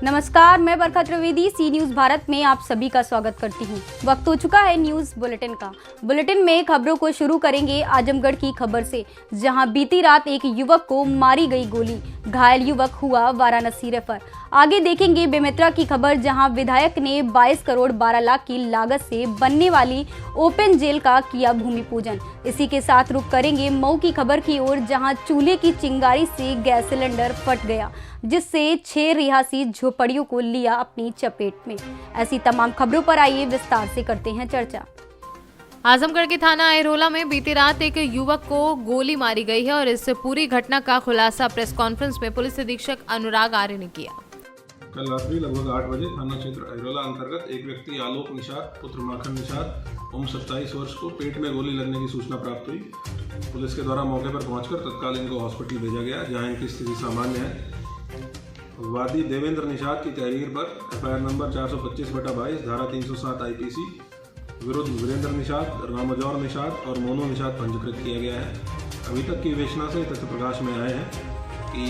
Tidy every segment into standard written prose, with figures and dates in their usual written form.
नमस्कार, मैं बरखा त्रिवेदी सी न्यूज़ भारत में आप सभी का स्वागत करती हूं। वक्त हो चुका है न्यूज़ बुलेटिन का। बुलेटिन में खबरों को शुरू करेंगे आजमगढ़ की खबर से, जहां बीती रात एक युवक को मारी गई गोली, घायल युवक हुआ वाराणसी रेफर। आगे देखेंगे बेमेतरा की खबर, जहां विधायक ने 22 करोड़ 12 लाख की लागत से बनने वाली ओपन जेल का किया भूमि पूजन। इसी के साथ रुक करेंगे मऊ की खबर की ओर, जहां चूल्हे की चिंगारी से गैस सिलेंडर फट गया, जिससे 6 रिहायशी झोपड़ियों को लिया अपनी चपेट में। ऐसी तमाम खबरों पर आइए विस्तार से करते हैं चर्चा। आजमगढ़ के थाना अहिरोला में बीती रात एक युवक को गोली मारी गई है और इस पूरी घटना का खुलासा प्रेस कॉन्फ्रेंस में पुलिस अधीक्षक अनुराग आर्य ने किया। कल रात्रि लगभग 8 बजे थाना क्षेत्र अहिरोला अंतर्गत एक व्यक्ति आलोक निषाद पुत्र माखन निषाद उम्र 27 वर्ष को पेट में गोली लगने की सूचना प्राप्त हुई। पुलिस के द्वारा मौके पर पहुंचकर तत्काल इनको हॉस्पिटल भेजा गया, जहां इनकी स्थिति सामान्य है। वादी देवेंद्र निषाद की तहरीर पर एफआईआर नंबर 425/22 धारा 307 आईपीसी विरुद्ध वीरेंद्र निषाद, रामजौर निषाद और मोनू निषाद पंजीकृत किया गया है। अभी तक की विवेचना से तथ्य प्रकाश में आए हैं कि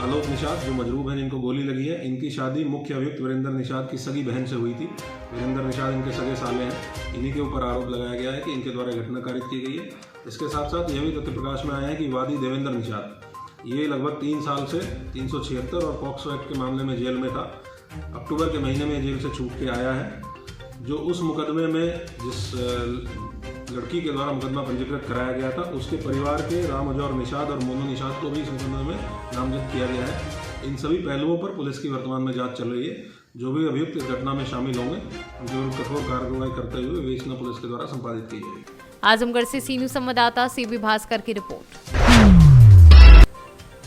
आलोक निषाद जो मजरूब हैं, जिनको गोली लगी है, इनकी शादी मुख्य अभियुक्त वीरेंद्र निषाद की सगी बहन से हुई थी। वीरेंद्र निषाद इनके सगे साले हैं। इन्हीं के ऊपर आरोप लगाया गया है कि इनके द्वारा घटना कारित की गई है। इसके साथ साथ यह भी तथ्य प्रकाश में आया है कि वादी देवेंद्र निषाद ये लगभग 3 साल से 376 और पॉक्सो एक्ट के मामले में जेल में था। अक्टूबर के महीने में जेल से छूट के आया है। जो उस मुकदमे में जिस लड़की के द्वारा मुकदमा पंजीकृत कराया गया था, उसके परिवार के रामजौर निषाद और मोनू निषाद को भी इस मुकदमे में नामजद किया गया है। इन सभी पहलुओं पर पुलिस की वर्तमान में जांच चल रही है। जो भी अभियुक्त इस घटना में शामिल होंगे, उनके विरुद्ध कठोर कार्रवाई करते हुए विवेचना पुलिस के द्वारा संपादित की जाएगी। आजमगढ़ से सी न्यूज़ संवाददाता सीबी भास्कर की रिपोर्ट।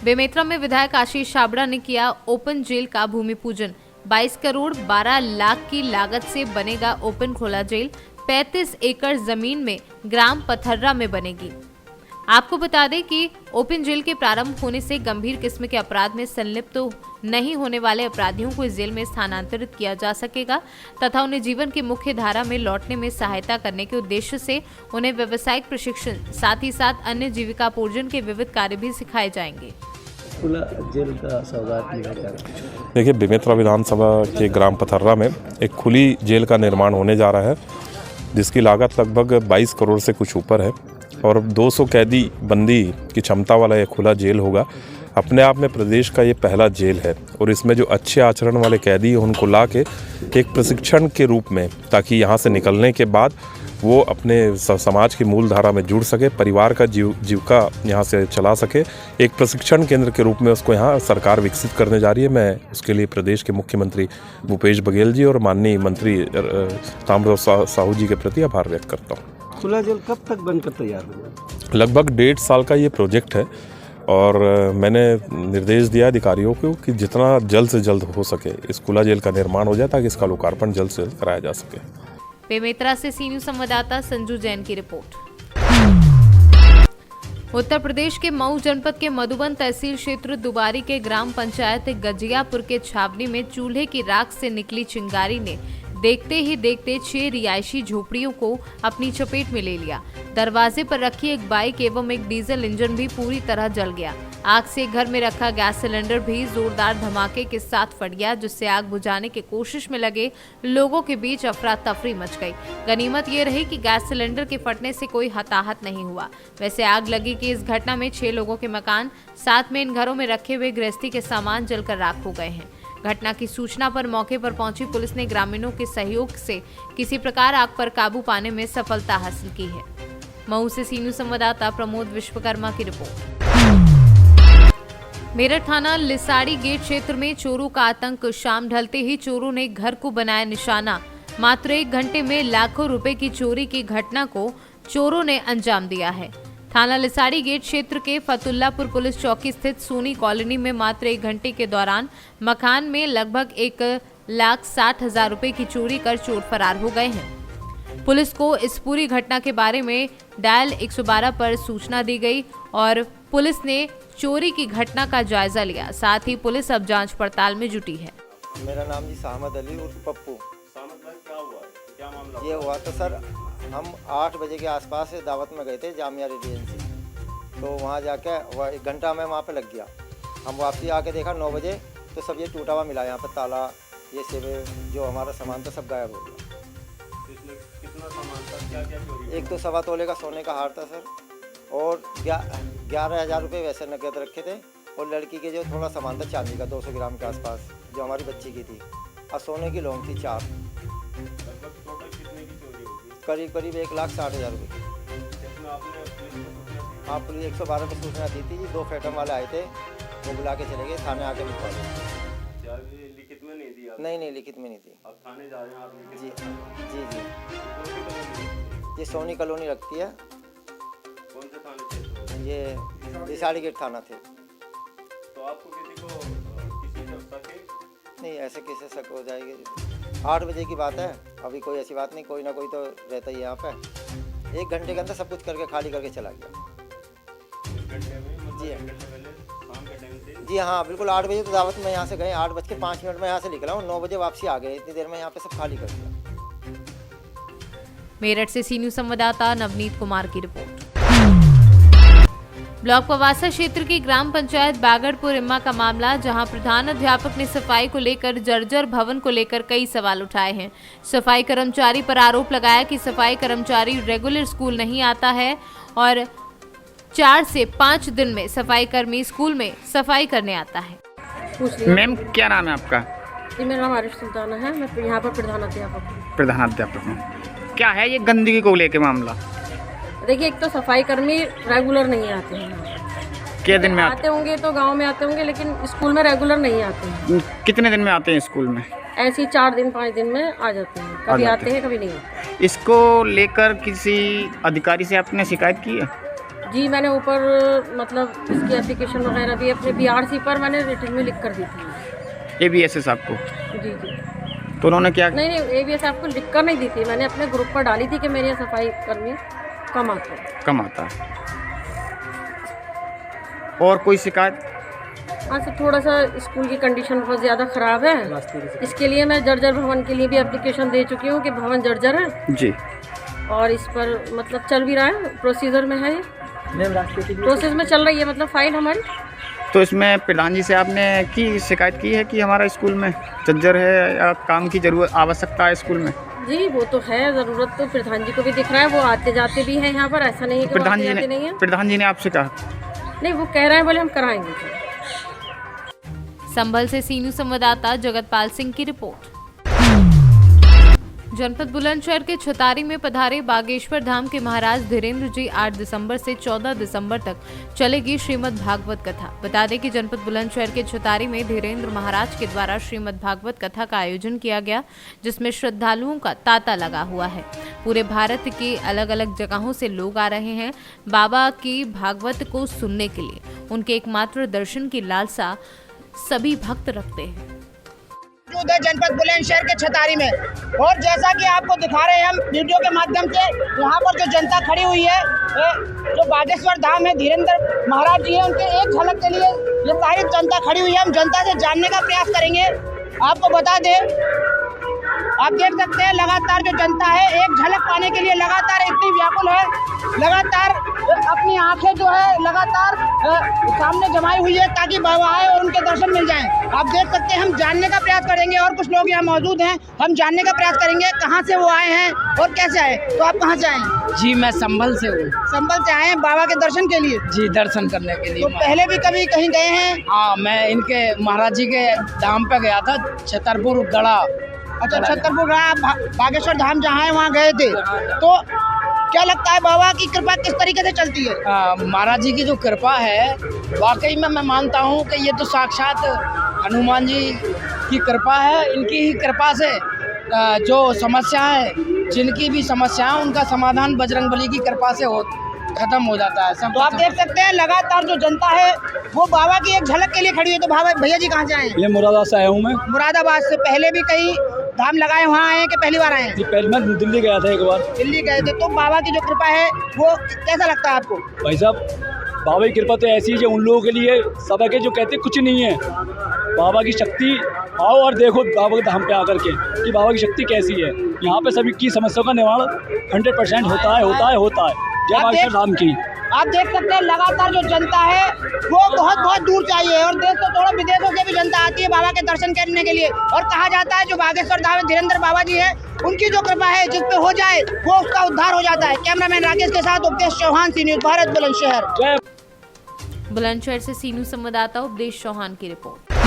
बेमेतरा में विधायक आशीष छाबड़ा ने किया ओपन जेल का भूमि पूजन। 22 करोड़ 12 लाख की लागत से बनेगा ओपन खोला जेल। 35 एकड़ जमीन में ग्राम पथर्रा में बनेगी। आपको बता दें कि ओपन जेल के प्रारंभ होने से गंभीर किस्म के अपराध में संलिप्त नहीं होने वाले अपराधियों को इस जेल में स्थानांतरित किया जा सकेगा तथा उन्हें जीवन की मुख्य धारा में लौटने में सहायता करने के उद्देश्य से उन्हें व्यावसायिक प्रशिक्षण, साथ ही साथ अन्य जीविकापोर्जन के विविध कार्य भी सिखाए जाएंगे। खुला जेल का सौगात मिला। देखिए, बेमेतरा विधानसभा के ग्राम पथर्रा में एक खुली जेल का निर्माण होने जा रहा है, जिसकी लागत लगभग 22 करोड़ से कुछ ऊपर है और 200 कैदी बंदी की क्षमता वाला यह खुला जेल होगा। अपने आप में प्रदेश का ये पहला जेल है और इसमें जो अच्छे आचरण वाले कैदी हैं उनको ला के एक प्रशिक्षण के रूप में, ताकि यहाँ से निकलने के बाद वो अपने समाज की मूल धारा में जुड़ सके, परिवार का जीविका यहाँ से चला सके, एक प्रशिक्षण केंद्र के रूप में उसको यहाँ सरकार विकसित करने जा रही है। मैं उसके लिए प्रदेश के मुख्यमंत्री भूपेश बघेल जी और माननीय मंत्री ताम्रध्वज साहू जी के प्रति आभार व्यक्त करता हूँ। खुला जेल कब तक बनकर तैयार होगा? लगभग 1.5 साल का ये प्रोजेक्ट है और मैंने निर्देश दिया अधिकारियों को कि जितना जल्द से जल्द हो सके इस खुला जेल का निर्माण हो जाए, ताकि इसका लोकार्पण जल्द से जल्द कराया जा सके। बेमेतरा से सी न्यूज़ संवाददाता संजू जैन की रिपोर्ट। उत्तर प्रदेश के मऊ जनपद के मधुबन तहसील क्षेत्र दुबारी के ग्राम पंचायत गजियापुर के छावनी में चूल्हे की राख से निकली चिंगारी ने देखते ही देखते 6 रिहायशी झोपड़ियों को अपनी चपेट में ले लिया। दरवाजे पर रखी एक बाइक एवं एक डीजल इंजन भी पूरी तरह जल गया। आग से घर में रखा गैस सिलेंडर भी जोरदार धमाके के साथ फट गया, जिससे आग बुझाने की कोशिश में लगे लोगों के बीच अफरा तफरी मच गई। गनीमत ये रही कि गैस सिलेंडर के फटने से कोई हताहत नहीं हुआ। वैसे आग लगी कि इस घटना में 6 लोगों के मकान, साथ में इन घरों में रखे हुए गृहस्थी के सामान जलकर राख हो गए हैं। घटना की सूचना पर मौके पर पहुंची पुलिस ने ग्रामीणों के सहयोग से किसी प्रकार आग पर काबू पाने में सफलता हासिल की है। मऊ से सी न्यूज़ संवाददाता प्रमोद विश्वकर्मा की रिपोर्ट। मेरठ थाना लिसाड़ी गेट क्षेत्र में चोरों का आतंक। शाम ढलते ही चोरों ने घर को बनाया निशाना। मात्र 1 घंटे में लाखों रुपए की चोरी की घटना को चोरों ने अंजाम दिया है। थाना लिसाड़ी गेट क्षेत्र के फतुल्लापुर पुलिस चौकी स्थित सोनी कॉलोनी में मात्र 1 घंटे के दौरान मकान में लगभग 1,60,000 रुपए की चोरी कर चोर फरार हो गए हैं। पुलिस को इस पूरी घटना के बारे में डायल 112 पर सूचना दी गई और पुलिस ने चोरी की घटना का जायजा लिया। साथ ही पुलिस अब जांच पड़ताल में जुटी है। मेरा नाम जी साहमद अली उर्फ पप्पू। साहमद भाई, क्या हुआ है? क्या मामला? ये हुआ तो सर, हम 8 बजे के आसपास से दावत में गए थे जामिया रेजिडेंसी। तो वहाँ जाके 1 घंटा में वहाँ पे लग गया। हम वापसी आके देखा 9 बजे तो सब ये टूटा हुआ मिला, यहाँ पर ताला, ये सेवे जो हमारा सामान था सब गायब हो गया। इसमें कितना सामान था, क्या क्या चोरी? एक तो 1.25 तोले का सोने का हार था सर, और 11,000 रुपये वैसे नकद रखे थे, और लड़की के जो थोड़ा सामान था चांदी का 200 ग्राम के आसपास, जो हमारी बच्ची की थी, और सोने की लौंग थी 4। लगभग टोटल कितने की चोरी होगी? करीब करीब 1,60,000 रुपये। इसमें आपने पुलिस को सूचना दी? हाँ, पुलिस 112 पर सूचना दी थी जी। 2 फैटम वाले आए थे, वो बुला के चले गए, थाने आके लिखवा दी। चाबी लिखित में नहीं दी आप? नहीं, लिखित में नहीं थी। अब थाने जा रहे हैं आप लिखित जी में? जी जी। कौन सी कॉलोनी? ये सोनी कॉलोनी लगती है, कौन से थाने क्षेत्र? ये दिसाड़ी गेट थाना थे। तो आपको किसी को किसी से शक है? नहीं, ऐसे कैसे शक हो जाएगी? 8 बजे की बात है, अभी कोई ऐसी बात नहीं, कोई ना कोई तो रहता ही यहाँ पे। 1 घंटे के अंदर सब कुछ करके खाली करके चला गया। 1 घंटे में? मतलब जी। 1 घंटे पहले शाम के टाइम से? जी हाँ, बिल्कुल 8 बजे तो दावत में यहाँ से गए, 8:05 में यहाँ से निकला हूँ, 9 बजे वापसी आ गए। इतनी देर में यहाँ पे सब खाली कर दिया। मेरठ से सी न्यूज संवाददाता नवनीत कुमार की रिपोर्ट। ब्लॉक पवासा क्षेत्र की ग्राम पंचायत बागड़पुर इम्मा का मामला, जहां प्रधान अध्यापक ने सफाई को लेकर जर्जर भवन को लेकर कई सवाल उठाए हैं। सफाई कर्मचारी पर आरोप लगाया कि सफाई कर्मचारी रेगुलर स्कूल नहीं आता है और 4 से 5 दिन में सफाई कर्मी स्कूल में सफाई करने आता है। मैम क्या नाम है आपका? जी, मेरा नाम आरिफ सुल्ताना है, मैं यहाँ पर प्रधानाध्यापक हूँ। प्रधानाध्यापक हूँ। क्या है ये गंदगी को लेके मामला? देखिए, एक तो सफाई कर्मी रेगुलर नहीं आते हैं। क्या दिन में आते होंगे तो गांव में आते होंगे, लेकिन स्कूल में रेगुलर नहीं आते हैं। कितने दिन में आते हैं स्कूल में? ऐसे ही 4 दिन 5 दिन में आ जाते हैं, कभी जाते आते हैं कभी नहीं आते। इसको लेकर किसी अधिकारी से आपने शिकायत की है? जी, मैंने ऊपर मतलब इसकी एप्लीकेशन वगैरह भी अपने BRC पर मैंने रिटर्न में लिख कर दी थी। ABSS आपको? जी जी। तो उन्होंने क्या? नहीं, ABS आपको लिख कर नहीं दी थी, मैंने अपने ग्रुप पर डाली थी कि मेरे यहाँ सफाई कर्मी कम आते हैं। कम आता है। और कोई शिकायत? हाँ सर, थोड़ा सा स्कूल की कंडीशन बहुत ज़्यादा ख़राब है, इसके लिए मैं जर्जर भवन के लिए भी एप्लीकेशन दे चुकी हूँ कि भवन जर्जर है जी, और इस पर मतलब चल भी रहा है, प्रोसीजर में है, प्रोसेस में चल रही है, मतलब फाइल हमारी। तो इसमें प्रधान जी से आपने की शिकायत की है कि हमारा स्कूल में जर्जर है या काम की जरूरत आवश्यकता है स्कूल में? जी, वो तो है, ज़रूरत तो प्रधान जी को भी दिख रहा है, वो आते जाते भी हैं यहाँ पर, ऐसा नहीं है कि प्रधान आते जी जाते नहीं है। प्रधान जी ने आपसे कहा? नहीं, वो कह रहे हैं बोले हम कराएंगे। संभल से सी न्यूज संवाददाता जगतपाल सिंह की रिपोर्ट। जनपद बुलंदशहर के छतारी में पधारे बागेश्वर धाम के महाराज धीरेन्द्र जी 8 दिसंबर से 14 दिसंबर तक चलेगी श्रीमद् भागवत कथा। बता दें कि जनपद बुलंदशहर के छतारी में धीरेन्द्र महाराज के द्वारा श्रीमद् भागवत कथा का आयोजन किया गया, जिसमें श्रद्धालुओं का तांता लगा हुआ है। पूरे भारत के अलग अलग जगहों से लोग आ रहे हैं बाबा की भागवत को सुनने के लिए। उनके एकमात्र दर्शन की लालसा सभी भक्त रखते हैं। मौजूद है जनपद बुलंदशहर के छतारी में, और जैसा कि आपको दिखा रहे हैं हम वीडियो के माध्यम से, यहाँ पर जो जनता खड़ी हुई है, जो बागेश्वर धाम है धीरेन्द्र महाराज जी है, उनके एक झलक के लिए ये सारी जनता खड़ी हुई है। हम जनता से जानने का प्रयास करेंगे। आपको बता दें, आप देख सकते हैं लगातार जो जनता है एक झलक पाने के लिए लगातार इतनी व्याकुल है, लगातार अपनी आंखें जो है लगातार सामने जमाई हुई है ताकि बाबा आए और उनके दर्शन मिल जाएं। आप देख सकते हैं, हम जानने का प्रयास करेंगे और कुछ लोग यहाँ मौजूद हैं, हम जानने का प्रयास करेंगे कहाँ से वो आए हैं और कैसे आए। तो आप कहाँ से आए? जी, मैं संभल से हूँ। संभल से आए हैं बाबा के दर्शन के लिए? जी, दर्शन करने के लिए। तो पहले भी कभी कहीं गए हैं? हाँ, मैं इनके महाराज जी के धाम पे गया था, छतरपुर गढ़ा। अच्छा, छतरपुर गढ़ा बागेश्वर धाम जहाँ है वहाँ गए थे। तो क्या लगता है बाबा की कृपा किस तरीके से चलती है? महाराज जी की जो कृपा है वाकई में मैं मानता हूँ कि ये तो साक्षात हनुमान जी की कृपा है। इनकी ही कृपा से जो समस्याएं, जिनकी भी समस्याएं, उनका समाधान बजरंगबली की कृपा से खत्म हो जाता है सब। तो आप देख सकते हैं लगातार जो जनता है वो बाबा की एक झलक के लिए खड़ी है। तो बाबा भैया जी कहाँ से आए हैं? ये मुरादाबाद से आया हूँ मैं। मुरादाबाद से पहले भी कई धाम लगाए वहाँ आए हैं कि पहली बार आए हैं? पहले मैं दिल्ली गया था एक बार। दिल्ली गए थे। तो बाबा की जो कृपा है वो कैसा लगता है आपको? भाई साहब, बाबा की कृपा तो ऐसी है जो उन लोगों के लिए सब है जो कहते कुछ नहीं है। बाबा की शक्ति आओ और देखो बाबा के धाम पे आकर के कि बाबा की शक्ति कैसी है। यहाँ पे सभी की समस्याओं का निवारण 100% होता है। जय बागेश्वर धाम की। आप देख सकते हैं लगातार जो जनता है वो बहुत बहुत दूर से आई है और देश तो थोड़ा विदेशों से भी जनता आती है बाबा के दर्शन करने के लिए। और कहा जाता है जो बागेश्वर धाम में धीरेन्द्र बाबा जी है उनकी जो कृपा है जिस पे हो जाए वो उसका उद्धार हो जाता है। कैमरामैन राकेश के साथ उपदेश चौहान, सी न्यूज़ भारत, बुलंदशहर। बुलंदशहर से सी न्यूज़ संवाददाता उपदेश चौहान की रिपोर्ट।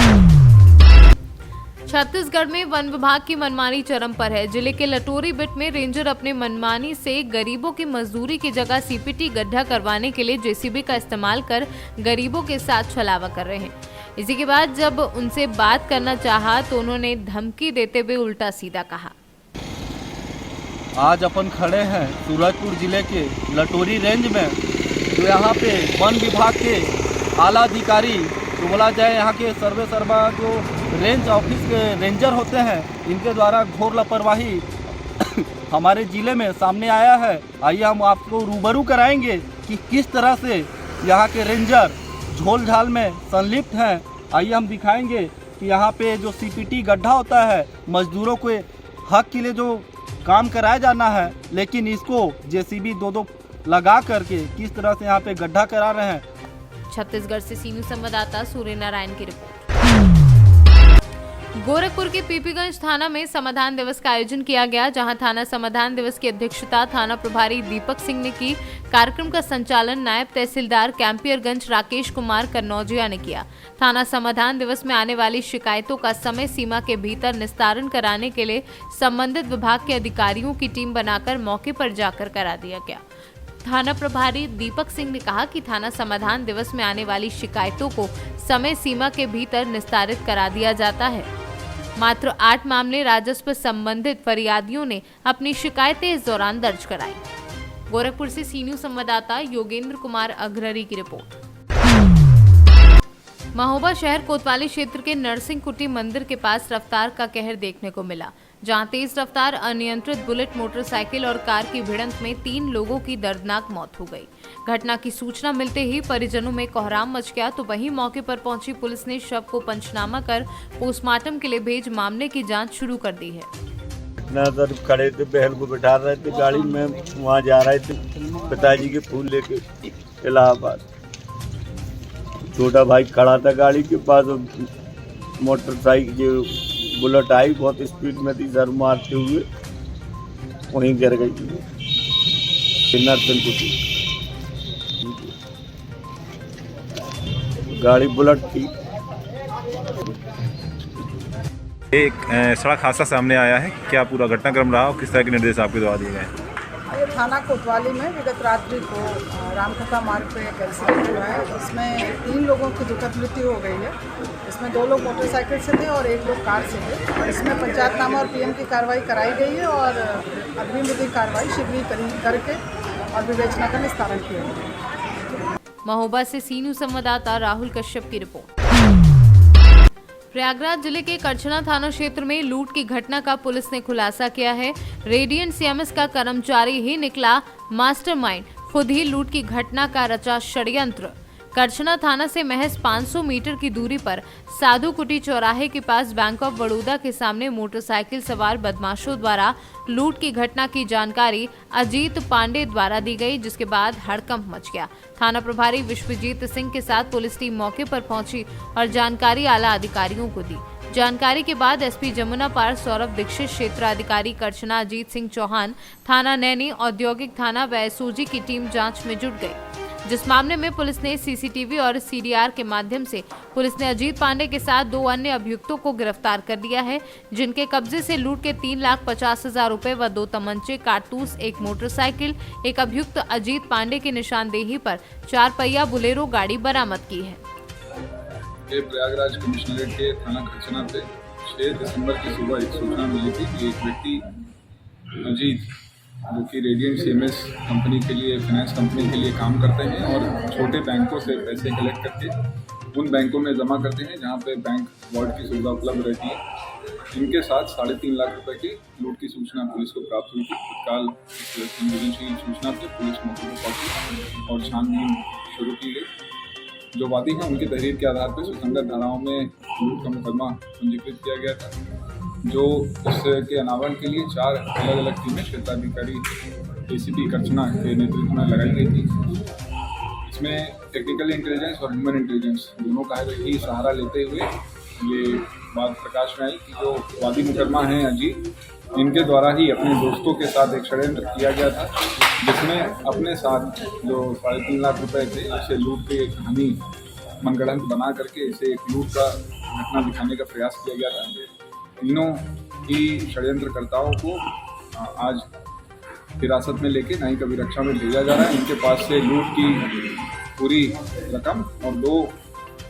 छत्तीसगढ़ में वन विभाग की मनमानी चरम पर है। जिले के लटोरी बिट में रेंजर अपने मनमानी से गरीबों की मजदूरी की जगह सीपीटी गड्ढा करवाने के लिए जेसीबी का इस्तेमाल कर गरीबों के साथ छलावा कर रहे हैं। इसी के बाद जब उनसे बात करना चाहा तो उन्होंने धमकी देते हुए उल्टा सीधा कहा। आज अपन खड़े हैं सूरजपुर जिले के लटोरी रेंज में, तो यहाँ पे वन विभाग के आला अधिकारी तो बोला जाए यहाँ के सर्वे सर्वा जो रेंज ऑफिस के रेंजर होते हैं इनके द्वारा घोर लापरवाही हमारे ज़िले में सामने आया है। आइए हम आपको रूबरू कराएंगे कि किस तरह से यहाँ के रेंजर झोल झाल में संलिप्त हैं। आइए हम दिखाएंगे कि यहाँ पे जो सीपीटी गड्ढा होता है मजदूरों के हक के लिए जो काम कराया जाना है, लेकिन इसको जेसीबी दो लगा करके किस तरह से यहाँ पे गड्ढा करा रहे हैं। छत्तीसगढ़ से सी न्यूज़ संवाददाता सूर्य नारायण की रिपोर्ट। गोरखपुर के पीपीगंज थाना में समाधान दिवस का आयोजन किया गया, जहां थाना समाधान दिवस की अध्यक्षता थाना प्रभारी दीपक सिंह ने की। कार्यक्रम का संचालन नायब तहसीलदार कैंपियरगंज राकेश कुमार कन्नौजिया ने किया। थाना समाधान दिवस में आने वाली शिकायतों का समय सीमा के भीतर निस्तारण कराने के लिए संबंधित विभाग के अधिकारियों की टीम बनाकर मौके पर जाकर करा दिया गया। थाना प्रभारी दीपक सिंह ने कहा कि थाना समाधान दिवस में आने वाली शिकायतों को समय सीमा के भीतर निस्तारित करा दिया जाता है। मात्र 8 मामले राजस्व संबंधित फरियादियों ने अपनी शिकायतें इस दौरान दर्ज कराई। गोरखपुर से सी न्यूज़ संवाददाता योगेंद्र कुमार अग्रहरी की रिपोर्ट। महोबा शहर कोतवाली क्षेत्र के नरसिंह कुटी मंदिर के पास रफ्तार का कहर देखने को मिला, जहां तेज रफ्तार अनियंत्रित बुलेट मोटरसाइकिल और कार की भिड़ंत में 3 लोगों की दर्दनाक मौत हो गई। घटना की सूचना मिलते ही परिजनों में कोहराम मच गया, तो वहीं मौके पर पहुंची पुलिस ने शव को पंचनामा कर पोस्टमार्टम के लिए भेज मामले की जांच शुरू कर दी है। सर खड़े थे, बहन को बैठा रहे थे गाड़ी में, वहाँ जा रहे थे पिताजी के फूल लेके इलाहाबाद। छोटा भाई खड़ा था गाड़ी के पास, मोटरसाइकिल जो बुलेट आई बहुत स्पीड में थी, सर मारते हुए वहीं गिर गई थी नरसिंह कुटी। गाड़ी बुलेट थी। एक सड़क हादसा सामने आया है, क्या पूरा घटनाक्रम रहा और किस तरह के निर्देश आपके द्वारा दिए गए? थाना कोतवाली में विगत रात्रि को रामकथा मार्ग पे एक एक्सीडेंट हुआ है। इसमें 3 लोगों की दुखद मृत्यु हो गई है। इसमें 2 लोग मोटरसाइकिल से थे और 1 लोग कार से थे। इसमें पंचायतनामा और पीएम की कार्रवाई कराई गई है और अग्रिम विधिक कार्रवाई शीघ्र करके और विवेचना का निस्तारण किया गया। महोबा से सी न्यूज़ संवाददाता राहुल कश्यप की रिपोर्ट। प्रयागराज जिले के करछना थाना क्षेत्र में लूट की घटना का पुलिस ने खुलासा किया है। रेडियंट सीएमएस का कर्मचारी ही निकला मास्टरमाइंड, खुद ही लूट की घटना का रचा षड्यंत्र। करछना थाना से महज 500 मीटर की दूरी पर साधु कुटी चौराहे के पास बैंक ऑफ बड़ौदा के सामने मोटरसाइकिल सवार बदमाशों द्वारा लूट की घटना की जानकारी अजीत पांडे द्वारा दी गई, जिसके बाद हड़कंप मच गया। थाना प्रभारी विश्वजीत सिंह के साथ पुलिस टीम मौके पर पहुंची और जानकारी आला अधिकारियों को दी। जानकारी के बाद एसपी जमुना पार सौरभ दीक्षित, क्षेत्राधिकारी करछना अजीत सिंह चौहान, थाना नैनी, औद्योगिक थाना व एसओजी की टीम जांच में जुट गई। जिस मामले में पुलिस ने सीसीटीवी और सीडीआर के माध्यम से पुलिस ने अजीत पांडे के साथ 2 अन्य अभियुक्तों को गिरफ्तार कर लिया है, जिनके कब्जे से लूट के 3,50,000 रुपए व 2 तमंचे, कारतूस, 1 मोटरसाइकिल, एक अभियुक्त अजीत पांडे की निशानदेही पर 4 पहिया बुलेरो गाड़ी बरामद की है। प्रयागराज कमिश्नरेट के थाना खरचना पे 6 दिसंबर की सुबह एक सूचना मिली थी कि एक व्यक्ति अजीत, जो कि रेडियंट सीएमएस कंपनी के लिए, फाइनेंस कंपनी के लिए काम करते हैं और छोटे बैंकों से पैसे कलेक्ट करके उन बैंकों में जमा करते हैं जहां पे बैंक वॉल्ट की सुविधा उपलब्ध रहती है। इनके साथ 3.5 लाख रुपए की लूट की सूचना पुलिस को प्राप्त हुई थी। तत्काल संवेदनशील सूचना पर पुलिस मौके पर पहुंची और छानबीन शुरू की गई। जो वादी हैं उनकी तहरीर के आधार पर सुसंगत धाराओं में लूट का मुकदमा पंजीकृत किया गया था, जो उसके अनावरण के लिए 4 अलग अलग टीमें क्षेत्राधिकारी एसीपी करछना के नेतृत्व में लगाई गई थी। इसमें टेक्निकल इंटेलिजेंस और ह्यूमन इंटेलिजेंस दोनों का ही सहारा लेते हुए ये बात प्रकाश में आई कि जो वादी मुकदमा हैं अजीत, इनके द्वारा ही अपने दोस्तों के साथ एक षड्यंत्र किया गया था, जिसमें अपने साथ जो 3.5 लाख रुपए थे इसे लूट के एक कहानी मनगढ़ंत बना करके इसे एक लूट का घटना दिखाने का प्रयास किया गया था। तीनों ही षड्यंत्रकर्ताओं को आज हिरासत में लेके न्यायिक अभिरक्षा में भेजा जा रहा है। इनके पास से लूट की पूरी रकम और 2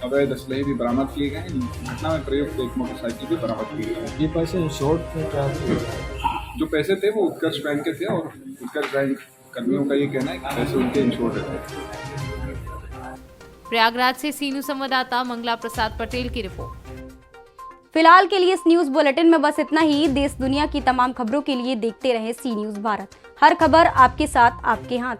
अवैध असलहे भी बरामद किए गए हैं। घटना में प्रयुक्त एक मोटरसाइकिल भी बरामद की गई है। ये पैसे इंश्योर्ड थे क्या? जो पैसे थे वो उत्कर्ष बैंक के थे और उत्कर्ष बैंक कर्मियों का ये कहना है कि पैसे उनके इंश्योर्ड थे। प्रयागराज से सी न्यूज संवाददाता मंगला प्रसाद पटेल की रिपोर्ट। फिलहाल के लिए इस न्यूज बुलेटिन में बस इतना ही। देश दुनिया की तमाम खबरों के लिए देखते रहे सी न्यूज भारत। हर खबर आपके साथ, आपके हाथ।